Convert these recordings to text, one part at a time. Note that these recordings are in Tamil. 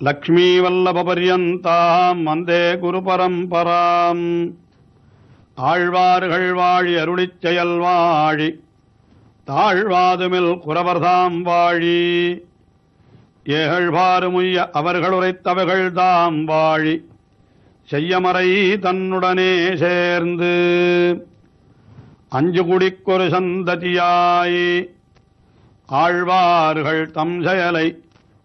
லக்ஷ்மீவல்லபபர்யந்தாம் வந்தே குருபரம்பராம். ஆழ்வார்கள் வாழி அருளிச் செயல் வாழி தாழ்வாதுமில் குரவர்தாம் வாழி ஏகழ்வாறுமுய்ய அவர்கள் உரைத்தவர்கள் தாம் வாழி செய்யமறை தன்னுடனே சேர்ந்து அஞ்சு குடிக்கொரு சந்ததியாய் ஆழ்வார்கள் தம் செயலை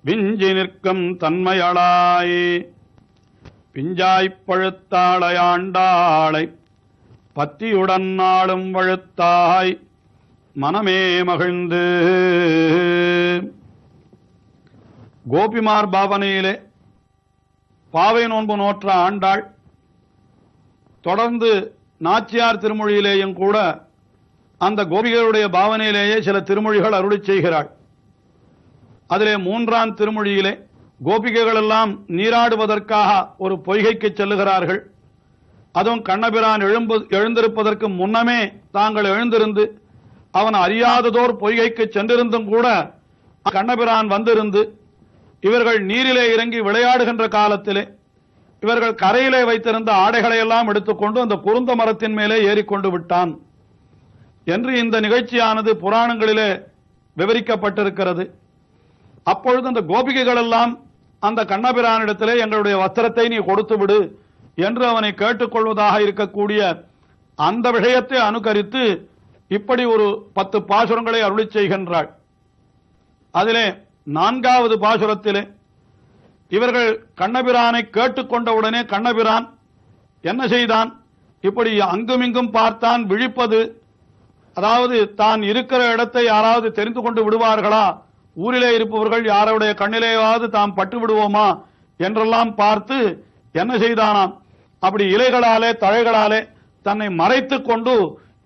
விஞ்சி நிற்கும் தன்மையளாய் பிஞ்சாய்ப் பழுத்தாளையாண்டாளை பத்தியுடன் நாளும் வழுத்தாய் மனமே மகிழ்ந்து. கோபிமார் பாவனையிலே பாவை நோன்பு நோற்ற ஆண்டாள் தொடர்ந்து நாச்சியார் திருமொழியிலேயும் கூட அந்த கோபிகளுடைய பாவனையிலேயே சில திருமொழிகள் அருளிச் செய்கிறாள். அதிலே மூன்றாம் திருமொழியிலே கோபிகைகள் எல்லாம் நீராடுவதற்காக ஒரு பொய்கைக்கு செல்லுகிறார்கள். அதுவும் கண்ணபிரான் எழுந்திருப்பதற்கு முன்னமே தாங்கள் எழுந்திருந்து அவன் அறியாததோர் பொய்கைக்கு சென்றிருந்தும் கூட கண்ணபிரான் வந்திருந்து இவர்கள் நீரிலே இறங்கி விளையாடுகின்ற காலத்திலே இவர்கள் கரையிலே வைத்திருந்த ஆடைகளை எல்லாம் எடுத்துக்கொண்டு அந்த குருந்த மரத்தின் மேலே ஏறிக்கொண்டு விட்டான் என்று இந்த நிகழ்ச்சியானது புராணங்களிலே விவரிக்கப்பட்டிருக்கிறது. அப்பொழுது அந்த கோபிகைகள் எல்லாம் அந்த கண்ணபிரானிடத்திலே எங்களுடைய வஸ்திரத்தை நீ கொடுத்து விடு என்று அவனை கேட்டுக்கொள்வதாக இருக்கக்கூடிய அந்த விஷயத்தை அனுகரித்து இப்படி ஒரு 10 பாசுரங்களை அருளிச் செய்கின்றாள். அதிலே 4வது பாசுரத்திலே இவர்கள் கண்ணபிரானை கேட்டுக்கொண்டவுடனே கண்ணபிரான் என்ன செய்தான்? இப்படி அங்குமிங்கும் பார்த்தான். விழிப்பது, அதாவது தான் இருக்கிற இடத்தை யாராவது தெரிந்து கொண்டு விடுவார்களா, ஊரிலே இருப்பவர்கள் யாருடைய கண்ணிலேயாவது தாம் பட்டு விடுவோமா என்றெல்லாம் பார்த்து என்ன செய்தானாம்? அப்படி இலைகளாலே தழைகளாலே தன்னை மறைத்துக் கொண்டு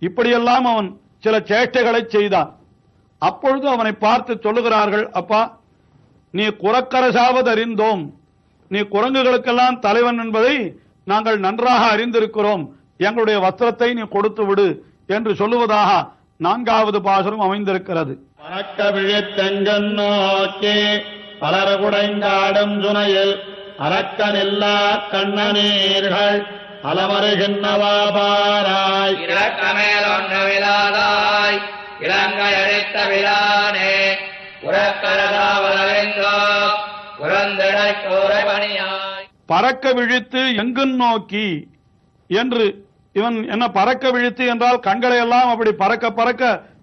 இப்படியெல்லாம் அவன் சில சேஷ்டைகளை செய்தான். அப்பொழுது அவனை பார்த்து சொல்லுகிறார்கள், அப்பா நீ குரக்கரசாவது அறிந்தோம், நீ குரங்குகளுக்கெல்லாம் தலைவன் என்பதை நாங்கள் நன்றாக அறிந்திருக்கிறோம், எங்களுடைய வஸ்திரத்தை நீ கொடுத்து விடு என்று சொல்லுவதாக 4வது பாசுரம் அமைந்திருக்கிறது. பறக்க விழித்தெங்கன் நோக்கி பலர் குடைந்தாடும் சுனையில் அரக்கனில்லா கண்ணநீர்கள் அலமருகின்றவாபாராய் இறக்கமேல் ஒன்று விழாதாய் இளங்கை அழித்த விழானே உறக்கரதாவதெங்கோ உறந்திடை கோரை பணியாய். பறக்க விழித்து எங்கும் நோக்கி என்று இவன் என்ன பறக்க விழித்து என்றால் கண்களை எல்லாம் அப்படி பறக்க பறக்க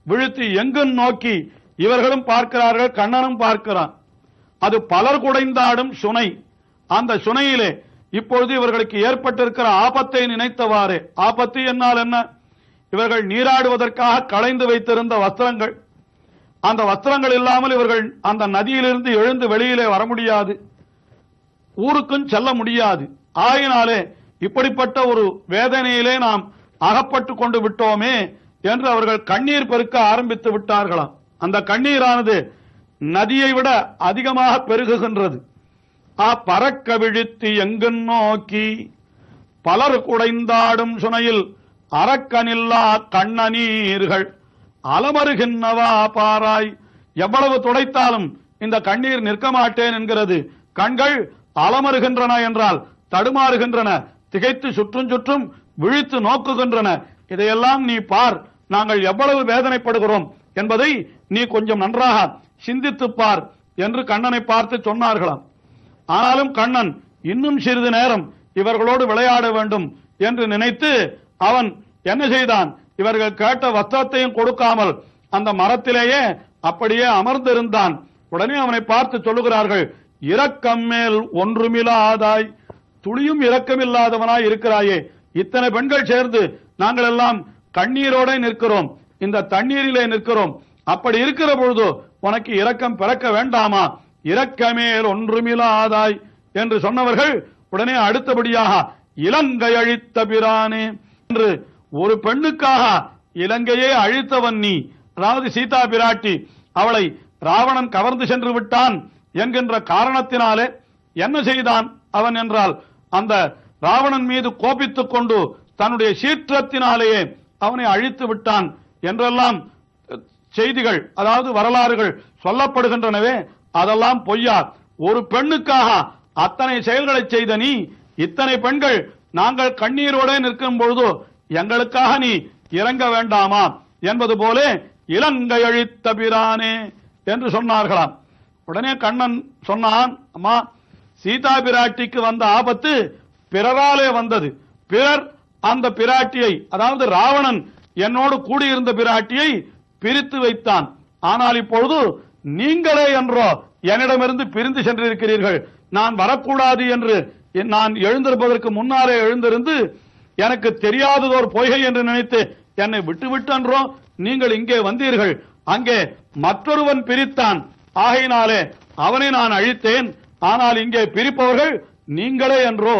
விழித்து எங்கும் நோக்கி இவர்களும் பார்க்கிறார்கள், கண்ணனும் பார்க்கிறான். அது பலர் குடைந்தாடும் சுனை. அந்த சுனையிலே இப்பொழுது இவர்களுக்கு ஏற்பட்டிருக்கிற ஆபத்தை நினைத்தவாறு, ஆபத்து என்னால் என்ன? இவர்கள் நீராடுவதற்காக களைந்து வைத்திருந்த வஸ்திரங்கள், அந்த வஸ்திரங்கள் இல்லாமல் இவர்கள் அந்த நதியிலிருந்து எழுந்து வெளியிலே வர முடியாது, ஊருக்கும் செல்ல முடியாது. ஆயினாலே இப்படிப்பட்ட ஒரு வேதனையிலே நாம் அகப்பட்டு கொண்டு விட்டோமே என்று அவர்கள் கண்ணீர் பெருக்க ஆரம்பித்து விட்டார்களாம். அந்த கண்ணீரானது நதியை விட அதிகமாக பெருகுகின்றது. பறக்க விழித்து எங்கும் நோக்கி பலர் குடைந்தாடும் சுனையில் அரக்கனில்லா கண்ணநீர்கள் அலமருகின்றவா பாராய். எவ்வளவு துடைத்தாலும் இந்த கண்ணீர் நிற்க மாட்டேன் என்கிறது. கண்கள் அலமருகின்றன என்றால் தடுமாறுகின்றன, திகைத்து சுற்றும் சுற்றும் விழித்து நோக்குகின்றன. இதையெல்லாம் நீ பார், நாங்கள் எவ்வளவு வேதனைப்படுகிறோம் என்பதை நீ கொஞ்சம் நன்றாக சிந்தித்து பார் என்று கண்ணனை பார்த்து சொன்னார்களாம். ஆனாலும் கண்ணன் இன்னும் சிறிது நேரம் இவர்களோடு விளையாட வேண்டும் என்று நினைத்து அவன் என்ன செய்தான்? இவர்கள் கேட்ட வஸ்திரத்தையும் கொடுக்காமல் அந்த மரத்திலேயே அப்படியே அமர்ந்திருந்தான். உடனே அவனை பார்த்து சொல்லுகிறார்கள், இரக்கம் மேல் ஒன்றுமில்லாதாய், துளியும் இரக்கமில்லாதவனாய் இருக்கிறாயே. இத்தனை பெண்கள் சேர்ந்து நாங்கள் எல்லாம் கண்ணீரோட நிற்கிறோம், இந்த தண்ணீரிலே நிற்கிறோம். அப்படி இருக்கிற பொழுது உனக்கு இரக்கம் பிறக்க வேண்டாமா? இரக்கமேல் ஒன்றுமில்லாதாய் என்று சொன்னவர்கள் உடனே அடுத்தபடியாக இலங்கை அழித்த பிரானே என்று, ஒரு பெண்ணுக்காக இலங்கையே அழித்தவன் நீ, அதாவது சீதா பிராட்டி, அவளை ராவணன் கவர்ந்து சென்று விட்டான் என்கின்ற காரணத்தினாலே என்ன செய்தான் அவன் என்றால், அந்த ராவணன் மீது கோபித்துக் கொண்டு தன்னுடைய சீற்றத்தினாலேயே அவனை அழித்து விட்டான் என்றெல்லாம் செய்திகள், அதாவது வரலாறுகள் சொல்லப்படுகின்றனவே, அதெல்லாம் பொய்யா. ஒரு பெண்ணுக்காக அத்தனை செயல்களை செய்த நீ இத்தனை பெண்கள் நாங்கள் கண்ணீரோட நிற்கும் பொழுது எங்களுக்காக நீ இறங்க வேண்டாமா என்பது போல இலங்கை அழித்த பிரானே என்று சொன்னார்களாம். உடனே கண்ணன் சொன்னான், அம்மா, சீதா பிராட்டிக்கு வந்த ஆபத்து பிறராலே வந்தது. பிறர் அந்த பிராட்டியை, அதாவது ராவணன் என்னோடு கூடியிருந்த பிராட்டியை பிரித்து வைத்தான். ஆனால் இப்பொழுது நீங்களே என்றோ என்னிடமிருந்து பிரிந்து சென்றிருக்கிறீர்கள். நான் வரக்கூடாது என்று நான் எழுந்திருப்பதற்கு முன்னாலே எழுந்திருந்து எனக்கு தெரியாததோர் பொய்கை என்று நினைத்து என்னை விட்டுவிட்டு என்றோ நீங்கள் இங்கே வந்தீர்கள். அங்கே மற்றொருவன் பிரித்தான், ஆகையினாலே அவனை நான் அழித்தேன். ஆனால் இங்கே பிரிப்பவர்கள் நீங்களே என்றோ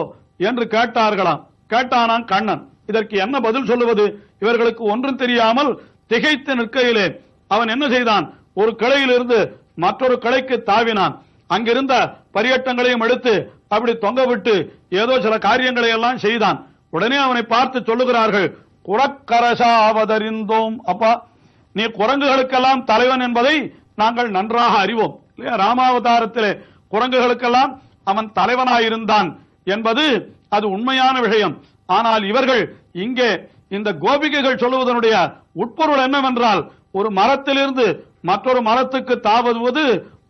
என்று கேட்டானான் கண்ணன். இதற்கு என்ன பதில் சொல்லுவது? இவர்களுக்கு ஒன்றும் தெரியாமல் திகைத்து நிற்கையிலே அவன் என்ன செய்தான்? ஒரு கிளையிலிருந்து மற்றொரு கிளைக்கு தாவினான். அங்கிருந்த பரியட்டங்களையும் எடுத்து அப்படி தொங்க விட்டு ஏதோ சில காரியங்களை எல்லாம் செய்தான். உடனே அவனை பார்த்து சொல்லுகிறார்கள், குரக்கரசா அவதரிந்தோம். அப்பா, நீ குரங்குகளுக்கெல்லாம் தலைவன் என்பதை நாங்கள் நன்றாக அறிவோம். ராமாவதாரத்திலே குரங்குகளுக்கெல்லாம் அவன் தலைவனாயிருந்தான் என்பது அது உண்மையான விஷயம். ஆனால் இவர்கள் இங்கே இந்த கோபிகைகள் சொல்லுவதனுடைய உட்பொருள் என்னவென்றால், ஒரு மரத்திலிருந்து மற்றொரு மரத்துக்கு தாவுவது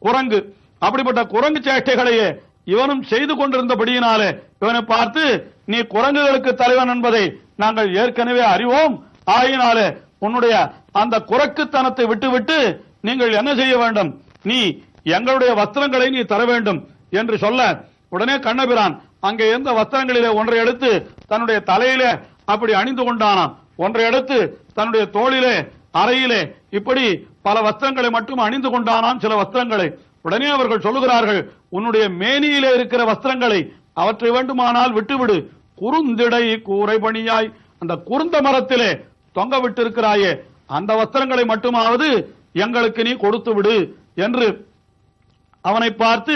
குரங்கு. அப்படிப்பட்ட குரங்கு சேட்டைகளையே இவனும் செய்து கொண்டிருந்தபடியினாலே இவனை பார்த்து, நீ குரங்குகளுக்கு தலைவன் என்பதை நாங்கள் ஏற்கனவே அறிவோம். ஆகினாலே உன்னுடைய அந்த குரக்குத்தனத்தை விட்டுவிட்டு நீங்கள் என்ன செய்ய வேண்டும்? நீ எங்களுடைய வஸ்திரங்களை நீ தர வேண்டும் என்று சொல்ல, உடனே கண்ணபிரான் அங்கே இருந்த வஸ்திரங்களிலே ஒன்றை எடுத்து தன்னுடைய தலையிலே அப்படி அணிந்து கொண்டானான். ஒன்றை எடுத்து தன்னுடைய தோளிலே, அறையிலே இப்படி பல வஸ்திரங்களை மட்டும் அணிந்து கொண்டானான், சில வஸ்திரங்களை. உடனே அவர்கள் சொல்லுகிறார்கள், உன்னுடைய மேனியிலே இருக்கிற வஸ்திரங்களை அவற்றை வேண்டுமானால் விட்டுவிடு. குறுந்திடை கூரை பணியாய், அந்த குறுந்த மரத்திலே தொங்க விட்டிருக்கிறாயே, அந்த வஸ்திரங்களை மட்டுமாவது எங்களுக்கு நீ கொடுத்து விடு என்று அவனை பார்த்து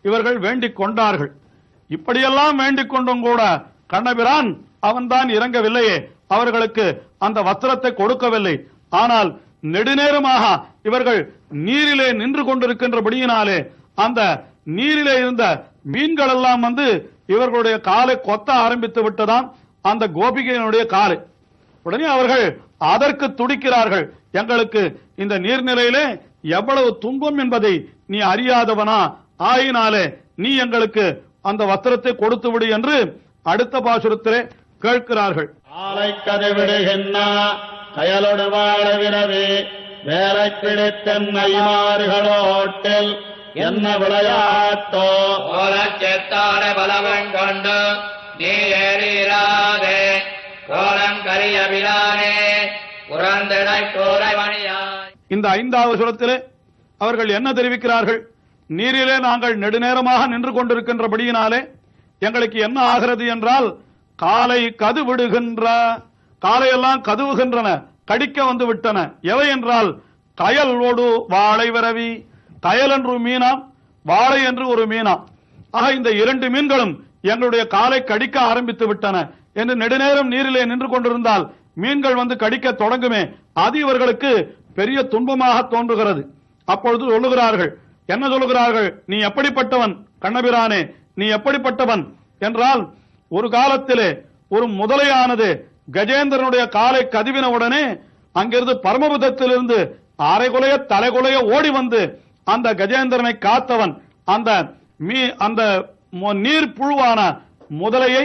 இவர்கள் வேண்டிக் கொண்டார்கள். இப்படியெல்லாம் வேண்டிக் கொண்டும் கூட கண்ணபிரான் அவன்தான் இறங்கவில்லையே, அவர்களுக்கு அந்த வஸ்திரத்தை கொடுக்கவில்லை. ஆனால் நெடுநேரமாக இவர்கள் நீரிலே நின்று கொண்டிருக்கின்றபடியினாலே அந்த நீரிலே இருந்த மீன்கள் எல்லாம் வந்து இவர்களுடைய காலை கொத்த ஆரம்பித்து விட்டதாம், அந்த கோபிகையினுடைய காலை. உடனே அவர்கள் அதற்கு துடிக்கிறார்கள், எங்களுக்கு இந்த நீர்நிலையிலே எவ்வளவு துன்பம் என்பதை நீ அறியாதவனா? ஆயினாலே நீ எங்களுக்கு அந்த வஸ்திரத்தை கொடுத்து விடு என்று அடுத்த பாசுரத்திலே கேட்கிறார்கள். ஆலை கதைவிடுகின்ற கயலொடு வாழ விரவே வேலை பிடித்தன்னைமாறுகளோட்டில் என்ன விளையாட்டோ கோலச்செத்தாட பலவன் கொண்டு நீ ஏறிராதே கோலங்கரிய பிரானே புறந்திடை கோரைமணியாய். இந்த 5வது சுரத்திலே அவர்கள் என்ன தெரிவிக்கிறார்கள்? நீரிலே நாங்கள் நெடுநேரமாக நின்று கொண்டிருக்கின்றபடியினாலே எங்களுக்கு என்ன ஆகிறது என்றால், காலை கதுவிடுகின்ற, காலையெல்லாம் கதுவுகின்றன, கடிக்க வந்து விட்டன. எவை என்றால், கயல் ஓடு வாழை விரவி, கயல் என்று மீனாம், வாழை என்று ஒரு மீனாம். ஆக இந்த 2 மீன்களும் எங்களுடைய காலை கடிக்க ஆரம்பித்து விட்டன என்று நெடுநேரம் நீரிலே நின்று கொண்டிருந்தால் மீன்கள் வந்து கடிக்க தொடங்குமே, அது இவர்களுக்கு பெரிய துன்பமாக தோன்றுகிறது. அப்பொழுது சொல்லுகிறார்கள், என்ன சொல்லுகிறார்கள்? நீ எப்படிப்பட்டவன் கண்ணபிரானே, நீ எப்படிப்பட்டவன் என்றால், ஒரு காலத்திலே ஒரு முதலையானது கஜேந்திரனுடைய காலை கதுவின உடனே அங்கிருந்து பரமபுதத்திலிருந்து அரைகுலைய தலைகுலைய ஓடி வந்து அந்த கஜேந்திரனை காத்தவன், அந்த நீர் புழுவான முதலையை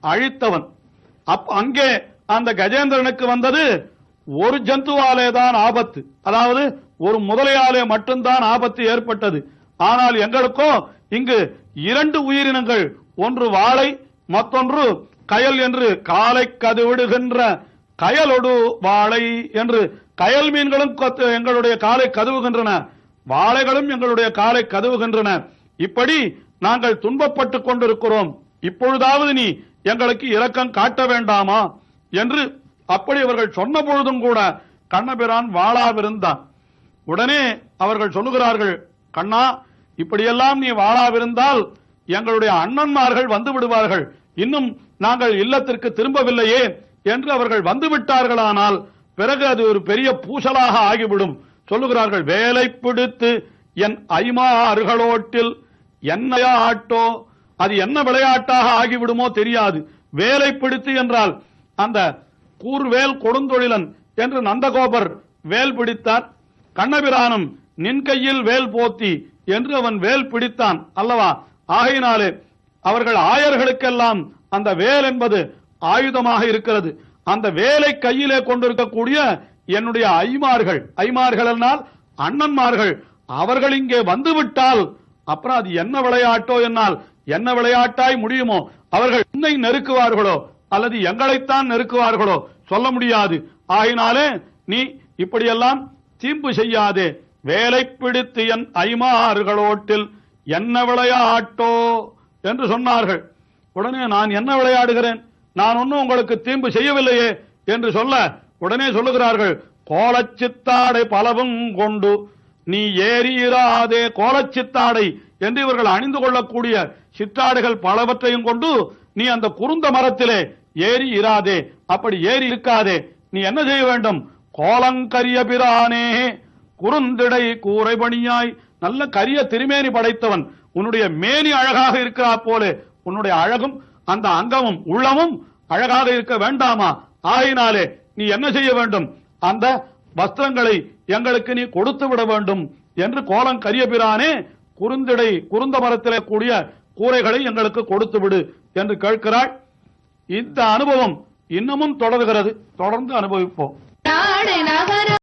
அழித்தவன். அங்கே அந்த கஜேந்திரனுக்கு வந்தது ஒரு ஜந்துவாலே தான் ஆபத்து, அதாவது ஒரு முதலையாலே மட்டும்தான் ஆபத்து ஏற்பட்டது. ஆனால் எங்களுக்கோ இங்கு 2 உயிரினங்கள், ஒன்று வாழை மற்றொன்று கயல் என்று, காலை கதுவிடுகின்ற கயலொடு வாழை என்று கயல் மீன்களும் எங்களுடைய காலை கதுவுகின்றன, வாழைகளும் எங்களுடைய காலை கதுவுகின்றன. இப்படி நாங்கள் துன்பப்பட்டுக் கொண்டிருக்கிறோம், இப்பொழுதாவது நீ எங்களுக்கு இரக்கம் காட்ட வேண்டாமா என்று அப்படி அவர்கள் சொன்ன பொழுதும் கூட கண்ணபிரான் வாழாவிருந்தான். உடனே அவர்கள் சொல்லுகிறார்கள், கண்ணா, இப்படியெல்லாம் நீ வாழாவிருந்தால் எங்களுடைய அண்ணன்மார்கள் வந்து விடுவார்கள், இன்னும் நாங்கள் இல்லத்திற்கு திரும்பவில்லையே என்று அவர்கள் வந்து விட்டார்களானால் பிறகு அது ஒரு பெரிய பூசலாக ஆகிவிடும். சொல்லுகிறார்கள், வேலை பிடித்து என் ஐமாறுகளோட்டில் என்னையா ஆட்டோ, அது என்ன விளையாட்டாக ஆகிவிடுமோ தெரியாது. வேலை பிடித்து என்றால் அந்த கூர்வேல் கொடுந்தொழிலன் என்று நந்தகோபர் வேல் பிடித்தார். கண்ணபிரானும் நின் கையில் வேல் போத்தி என்று அவன் வேல் பிடித்தான் அல்லவா? ஆகையினாலே அவர்கள் ஆயர்களுக்கெல்லாம் அந்த வேல் என்பது ஆயுதமாக இருக்கிறது. அந்த வேலை கையிலே கொண்டிருக்கக்கூடிய என்னுடைய ஐமார்கள் என்னால் அண்ணன்மார்கள் அவர்கள் இங்கே வந்துவிட்டால் அப்புறம் அது என்ன விளையாட்டோ என்னால் என்ன விளையாட்டாய் முடியுமோ? அவர்கள் என்னை நெருக்குவார்களோ அல்லது எங்களைத்தான் நெருக்குவார்களோ சொல்ல முடியாது. ஆகினாலே நீ இப்படியெல்லாம் தீம்பு செய்யாதே. வேலை பிடித்து என் ஐமார்களோட்டில் என்ன விளையாட்டோ என்று சொன்னார்கள். உடனே நான் என்ன விளையாடுகிறேன், நான் ஒன்னும் உங்களுக்கு தீம்பு செய்யவில்லையே என்று சொல்ல உடனே சொல்லுகிறார்கள், கோலச்சித்தாடை பலவும் கொண்டு நீ ஏறியிராதே. கோலச்சித்தாடை என்று இவர்கள் அணிந்து கொள்ளக்கூடிய சித்தாடுகள் பலவற்றையும் கொண்டு நீ அந்த குருந்த மரத்திலே ஏறி இராதே. அப்படி ஏறி இருக்காதே. நீ என்ன செய்ய வேண்டும்? கோலங்கரிய பிரானே குறுந்திடை கூரைபணியாய். நல்ல கரிய திருமேனி படைத்தவன், உன்னுடைய மேனி அழகாக இருக்கிறா போல உன்னுடைய அழகும் அந்த அங்கமும் உள்ளமும் அழகாக இருக்க வேண்டாமா? ஆகினாலே நீ என்ன செய்ய வேண்டும்? அந்த வஸ்திரங்களை எங்களுக்கு நீ கொடுத்து விட வேண்டும் என்று கோலங்கரிய பிரானே குருந்த மரத்திலே கூடிய கூரைகளை எங்களுக்கு கொடுத்து விடு என்று கேட்கிறாள். இந்த அனுபவம் இன்னமும் தொடர்கிறது. தொடர்ந்து அனுபவிப்போம்.